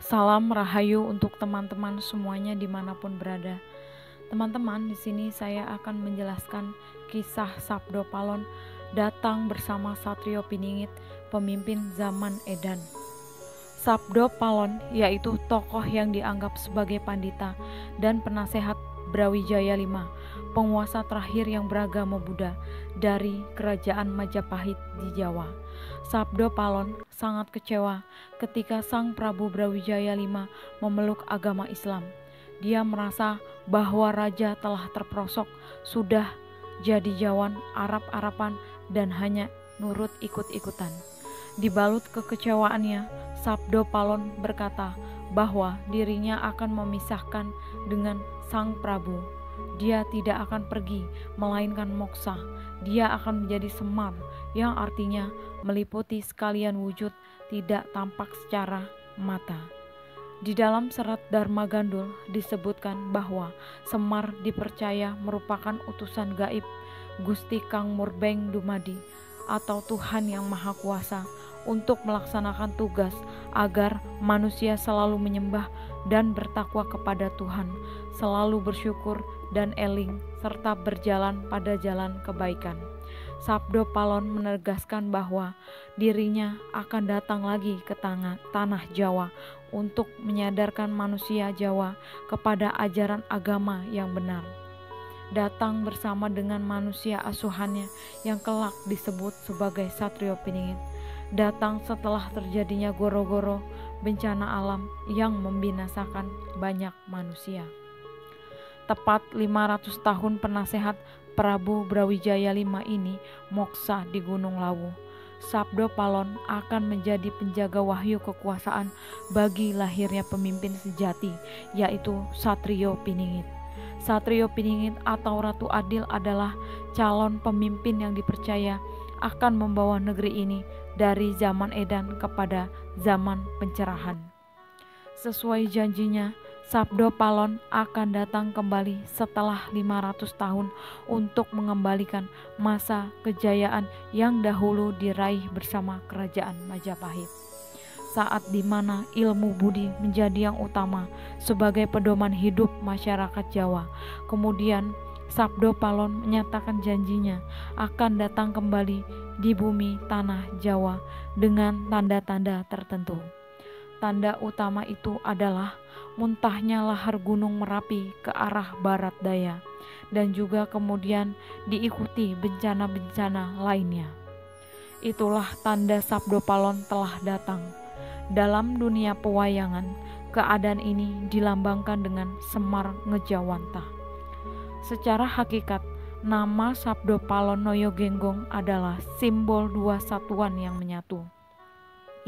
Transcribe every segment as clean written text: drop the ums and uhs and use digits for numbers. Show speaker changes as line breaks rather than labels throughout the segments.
Salam rahayu untuk teman-teman semuanya dimanapun berada. Teman-teman, di sini saya akan menjelaskan kisah Sabdo Palon datang bersama Satrio Piningit, pemimpin zaman Edan. Sabdo Palon yaitu tokoh yang dianggap sebagai pandita dan penasehat Brawijaya V, penguasa terakhir yang beragama Buddha dari kerajaan Majapahit di Jawa. Sabdo Palon sangat kecewa ketika Sang Prabu Brawijaya V memeluk agama Islam. Dia merasa bahwa raja telah terperosok, sudah jadi jawan Arab-Araban dan hanya nurut ikut-ikutan. Dibalut kekecewaannya, Sabdo Palon berkata bahwa dirinya akan memisahkan dengan Sang Prabu. Dia tidak akan pergi melainkan moksa. Dia akan menjadi Semar, yang artinya meliputi sekalian wujud tidak tampak secara mata. Di dalam serat Dharma Gandul disebutkan bahwa Semar dipercaya merupakan utusan gaib Gusti Kang Murbeng Dumadi atau Tuhan yang Maha Kuasa untuk melaksanakan tugas agar manusia selalu menyembah dan bertakwa kepada Tuhan, selalu bersyukur dan eling serta berjalan pada jalan kebaikan. Sabdo Palon menegaskan bahwa dirinya akan datang lagi ke tanah Jawa untuk menyadarkan manusia Jawa kepada ajaran agama yang benar. Datang bersama dengan manusia asuhannya yang kelak disebut sebagai Satrio Piningit. Datang setelah terjadinya goro-goro, bencana alam yang membinasakan banyak manusia. Tepat 500 tahun penasehat Prabu Brawijaya V ini moksa di Gunung Lawu. Sabdo Palon akan menjadi penjaga wahyu kekuasaan bagi lahirnya pemimpin sejati, yaitu Satrio Piningit. Satrio Piningit atau Ratu Adil adalah calon pemimpin yang dipercaya akan membawa negeri ini dari zaman Edan kepada zaman pencerahan. Sesuai janjinya, Sabdo Palon akan datang kembali setelah 500 tahun untuk mengembalikan masa kejayaan yang dahulu diraih bersama kerajaan Majapahit. Saat dimana ilmu budi menjadi yang utama sebagai pedoman hidup masyarakat Jawa. Kemudian Sabdo Palon menyatakan janjinya akan datang kembali di bumi tanah Jawa dengan tanda-tanda tertentu. Tanda utama itu adalah muntahnya lahar gunung Merapi ke arah barat daya, dan juga kemudian diikuti bencana-bencana lainnya. Itulah tanda Sabdo Palon telah datang. Dalam dunia pewayangan, keadaan ini dilambangkan dengan Semar Ngejawanta. Secara hakikat, nama Sabdo Palon Noyo Genggong adalah simbol dua satuan yang menyatu,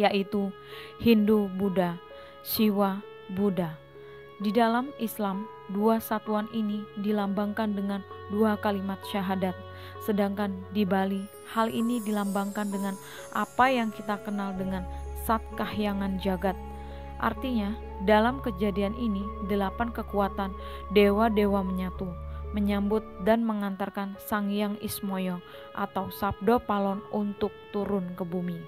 yaitu Hindu Buddha, Siwa Buddha. Di dalam Islam, dua satuan ini dilambangkan dengan dua kalimat syahadat. Sedangkan di Bali, hal ini dilambangkan dengan apa yang kita kenal dengan Sat Kahyangan Jagat. Artinya, dalam kejadian ini, 8 kekuatan dewa-dewa menyatu, menyambut dan mengantarkan Sang Hyang Ismoyo atau Sabdo Palon untuk turun ke bumi.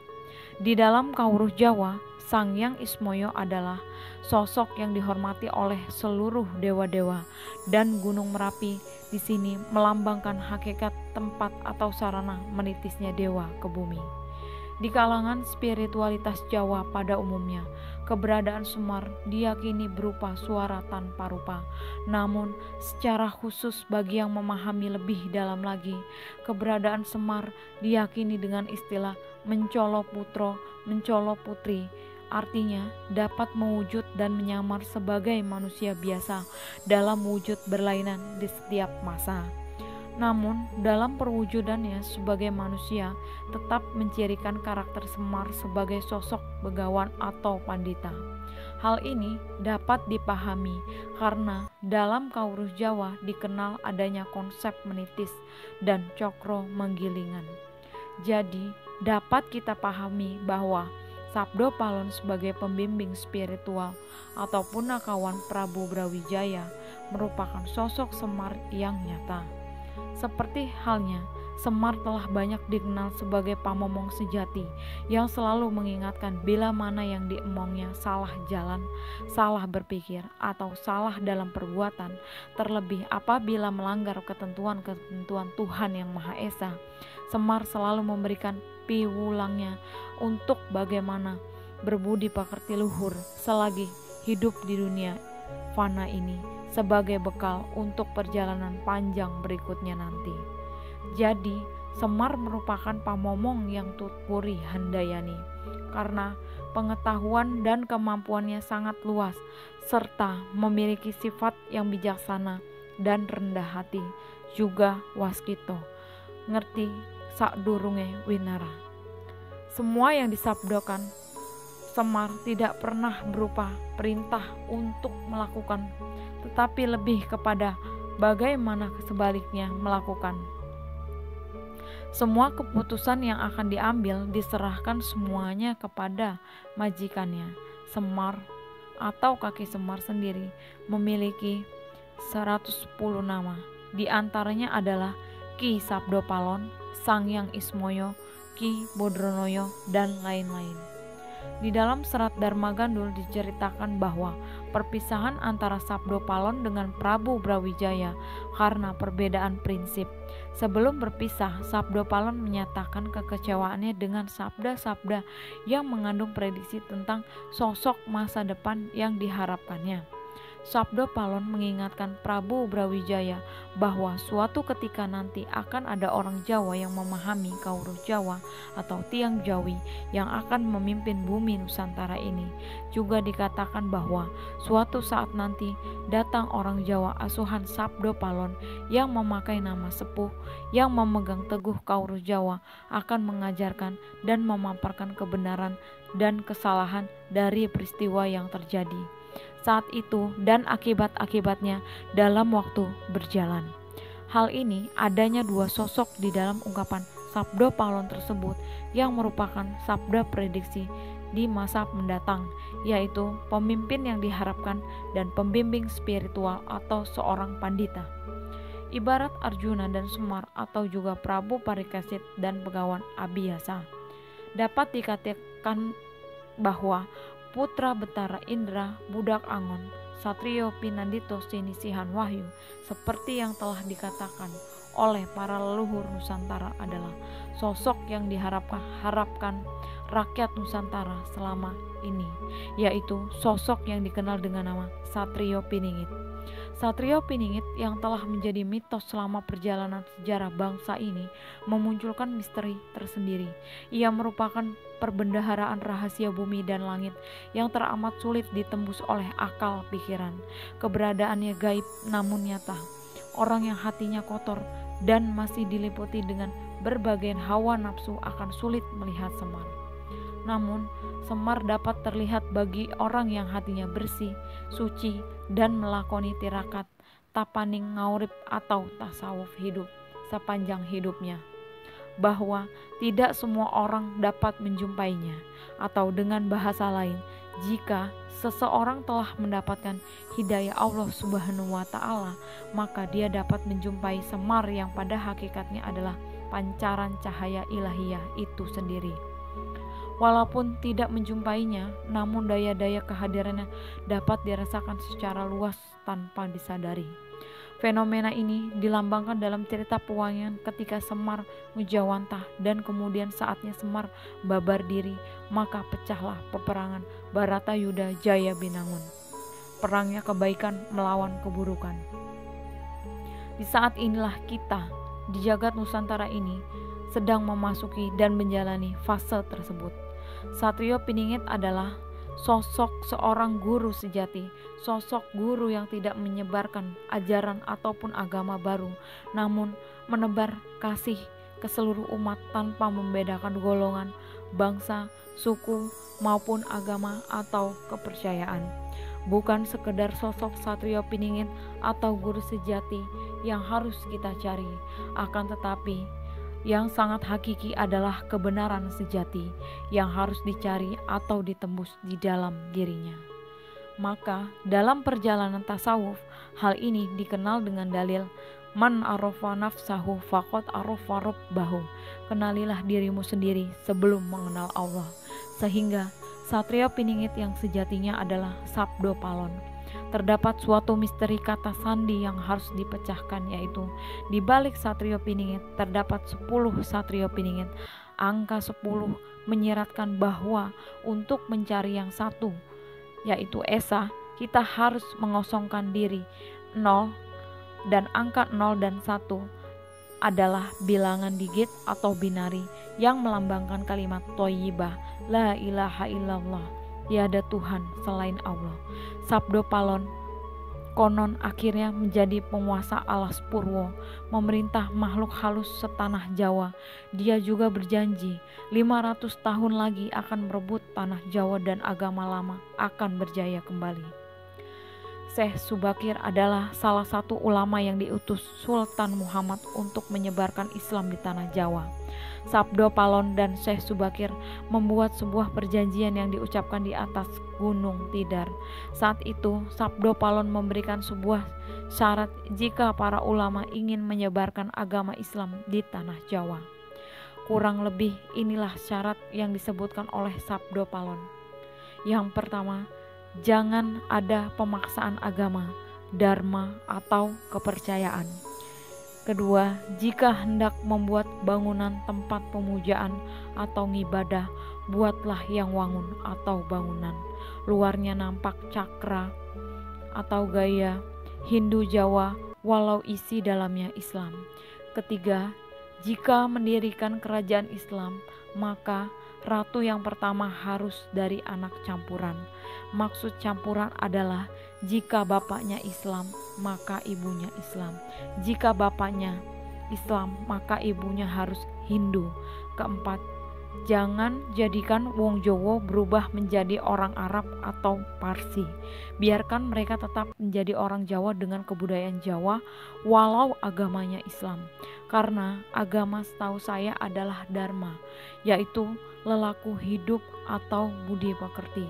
Di dalam Kawruh Jawa, Sang Hyang Ismoyo adalah sosok yang dihormati oleh seluruh dewa-dewa, dan Gunung Merapi di sini melambangkan hakikat tempat atau sarana menitisnya dewa ke bumi. Di kalangan spiritualitas Jawa pada umumnya, keberadaan Semar diyakini berupa suara tanpa rupa. Namun, secara khusus bagi yang memahami lebih dalam lagi, keberadaan Semar diyakini dengan istilah mencolo putro, mencolo putri. Artinya dapat mewujud dan menyamar sebagai manusia biasa dalam wujud berlainan di setiap masa. Namun dalam perwujudannya sebagai manusia tetap mencirikan karakter Semar sebagai sosok begawan atau pandita. Hal ini dapat dipahami karena dalam Kawruh Jawa dikenal adanya konsep menitis dan cokro menggilingan. Jadi dapat kita pahami bahwa Sabdo Palon sebagai pembimbing spiritual atau punakawan Prabu Brawijaya merupakan sosok Semar yang nyata. Seperti halnya Semar telah banyak dikenal sebagai pamomong sejati yang selalu mengingatkan bila mana yang diemongnya salah jalan, salah berpikir, atau salah dalam perbuatan, terlebih apabila melanggar ketentuan-ketentuan Tuhan yang Maha Esa. Semar selalu memberikan piwulangnya untuk bagaimana berbudi pekerti luhur selagi hidup di dunia fana ini sebagai bekal untuk perjalanan panjang berikutnya nanti. Jadi, Semar merupakan pamomong yang tutpuri handayani karena pengetahuan dan kemampuannya sangat luas serta memiliki sifat yang bijaksana dan rendah hati, juga waskito, ngerti sakdurunge winara. Semua yang disabdakan Semar tidak pernah berupa perintah untuk melakukan, tetapi lebih kepada bagaimana sebaliknya melakukan. Semua keputusan yang akan diambil diserahkan semuanya kepada majikannya. Semar atau kaki Semar sendiri memiliki 110 nama. Di antaranya adalah Ki Sabdopalon, Sangyang Ismoyo, Ki Bodronoyo, dan lain-lain. Di dalam serat Dharma Gandul diceritakan bahwa perpisahan antara Sabdopalon dengan Prabu Brawijaya karena perbedaan prinsip. Sebelum berpisah, Sabdopalon menyatakan kekecewaannya dengan sabda-sabda yang mengandung prediksi tentang sosok masa depan yang diharapkannya. Sabdopalon mengingatkan Prabu Brawijaya bahwa suatu ketika nanti akan ada orang Jawa yang memahami Kawruh Jawa atau Tiang Jawi yang akan memimpin bumi Nusantara ini. Juga dikatakan bahwa suatu saat nanti datang orang Jawa asuhan Sabdopalon yang memakai nama sepuh yang memegang teguh Kawruh Jawa akan mengajarkan dan memaparkan kebenaran dan kesalahan dari peristiwa yang terjadi saat itu dan akibat-akibatnya dalam waktu berjalan. Hal ini adanya dua sosok di dalam ungkapan Sabdopalon tersebut yang merupakan sabda prediksi di masa mendatang, yaitu pemimpin yang diharapkan dan pembimbing spiritual atau seorang pandita. Ibarat Arjuna dan Semar atau juga Prabu Parikesit dan Begawan Abhiyasa. Dapat dikatakan bahwa putra Betara Indra, budak Angon, Satrio Pinandito Sinisihan Wahyu, seperti yang telah dikatakan oleh para leluhur Nusantara adalah sosok yang diharapkan rakyat Nusantara selama ini, yaitu sosok yang dikenal dengan nama Satrio Piningit. Satrio Piningit yang telah menjadi mitos selama perjalanan sejarah bangsa ini memunculkan misteri tersendiri. Ia merupakan perbendaharaan rahasia bumi dan langit yang teramat sulit ditembus oleh akal pikiran. Keberadaannya gaib namun nyata. Orang yang hatinya kotor dan masih diliputi dengan berbagai hawa nafsu akan sulit melihat Semar. Namun, Semar dapat terlihat bagi orang yang hatinya bersih, suci, dan melakoni tirakat, tapaning ngaurip atau tasawuf hidup sepanjang hidupnya. Bahwa tidak semua orang dapat menjumpainya, atau dengan bahasa lain, jika seseorang telah mendapatkan hidayah Allah Subhanahu wa Ta'ala, maka dia dapat menjumpai Semar yang pada hakikatnya adalah pancaran cahaya ilahiyah itu sendiri. Walaupun tidak menjumpainya, namun daya-daya kehadirannya dapat dirasakan secara luas tanpa disadari. Fenomena ini dilambangkan dalam cerita pewayangan ketika Semar mujawantah dan kemudian saatnya Semar babar diri, maka pecahlah peperangan Baratayuda Jaya Binangun. Perangnya kebaikan melawan keburukan. Di saat inilah kita di jagat Nusantara ini sedang memasuki dan menjalani fase tersebut. Satrio Piningit adalah sosok seorang guru sejati, sosok guru yang tidak menyebarkan ajaran ataupun agama baru, namun menebar kasih ke seluruh umat tanpa membedakan golongan, bangsa, suku, maupun agama atau kepercayaan. Bukan sekedar sosok Satrio Piningit atau guru sejati yang harus kita cari, akan tetapi yang sangat hakiki adalah kebenaran sejati yang harus dicari atau ditembus di dalam dirinya. Maka dalam perjalanan tasawuf, hal ini dikenal dengan dalil Man arafa nafsahu faqad arafa rabbahu. Kenalilah dirimu sendiri sebelum mengenal Allah. Sehingga Satrio Piningit yang sejatinya adalah Sabdo Palon. Terdapat suatu misteri kata sandi yang harus dipecahkan, yaitu di balik Satrio Piningit terdapat 10 Satrio Piningit. Angka 10 menyiratkan bahwa untuk mencari yang satu, yaitu Esa, kita harus mengosongkan diri. 0 dan angka 0 dan 1 adalah bilangan digit atau binari yang melambangkan kalimat Thayyibah, La ilaha illallah, tiada Tuhan selain Allah. Sabdo Palon konon akhirnya menjadi penguasa alas Purwo, memerintah makhluk halus setanah Jawa. Dia juga berjanji 500 tahun lagi akan merebut tanah Jawa dan agama lama akan berjaya kembali. Syekh Subakir adalah salah satu ulama yang diutus Sultan Muhammad untuk menyebarkan Islam di tanah Jawa. Sabdo Palon dan Syekh Subakir membuat sebuah perjanjian yang diucapkan di atas Gunung Tidar. Saat itu, Sabdo Palon memberikan sebuah syarat jika para ulama ingin menyebarkan agama Islam di tanah Jawa. Kurang lebih inilah syarat yang disebutkan oleh Sabdo Palon. Yang pertama, jangan ada pemaksaan agama, dharma, atau kepercayaan. Kedua, jika hendak membuat bangunan tempat pemujaan atau ngibadah, buatlah yang wangun atau bangunan. Luarnya nampak cakra atau gaya Hindu Jawa, walau isi dalamnya Islam. Ketiga, jika mendirikan kerajaan Islam, maka ratu yang pertama harus dari anak campuran. Maksud campuran adalah jika bapaknya Islam, maka ibunya Islam. Jika bapaknya Islam, maka ibunya harus Hindu. Keempat, jangan jadikan wong Jowo berubah menjadi orang Arab atau Parsi. Biarkan mereka tetap menjadi orang Jawa dengan kebudayaan Jawa walau agamanya Islam. Karena agama setahu saya adalah dharma, yaitu lelaku hidup atau budi pekerti.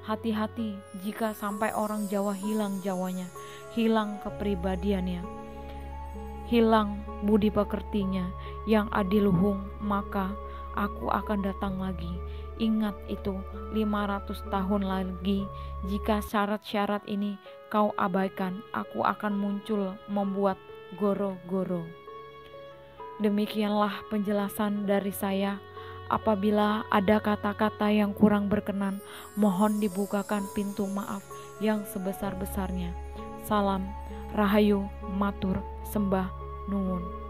Hati-hati jika sampai orang Jawa hilang Jawanya, hilang kepribadiannya, hilang budi pekertinya yang adiluhung, maka aku akan datang lagi. Ingat itu 500 tahun lagi. Jika syarat-syarat ini kau abaikan, aku akan muncul membuat goro-goro. Demikianlah penjelasan dari saya. Apabila ada kata-kata yang kurang berkenan, mohon dibukakan pintu maaf yang sebesar-besarnya. Salam Rahayu, matur sembah nuwun.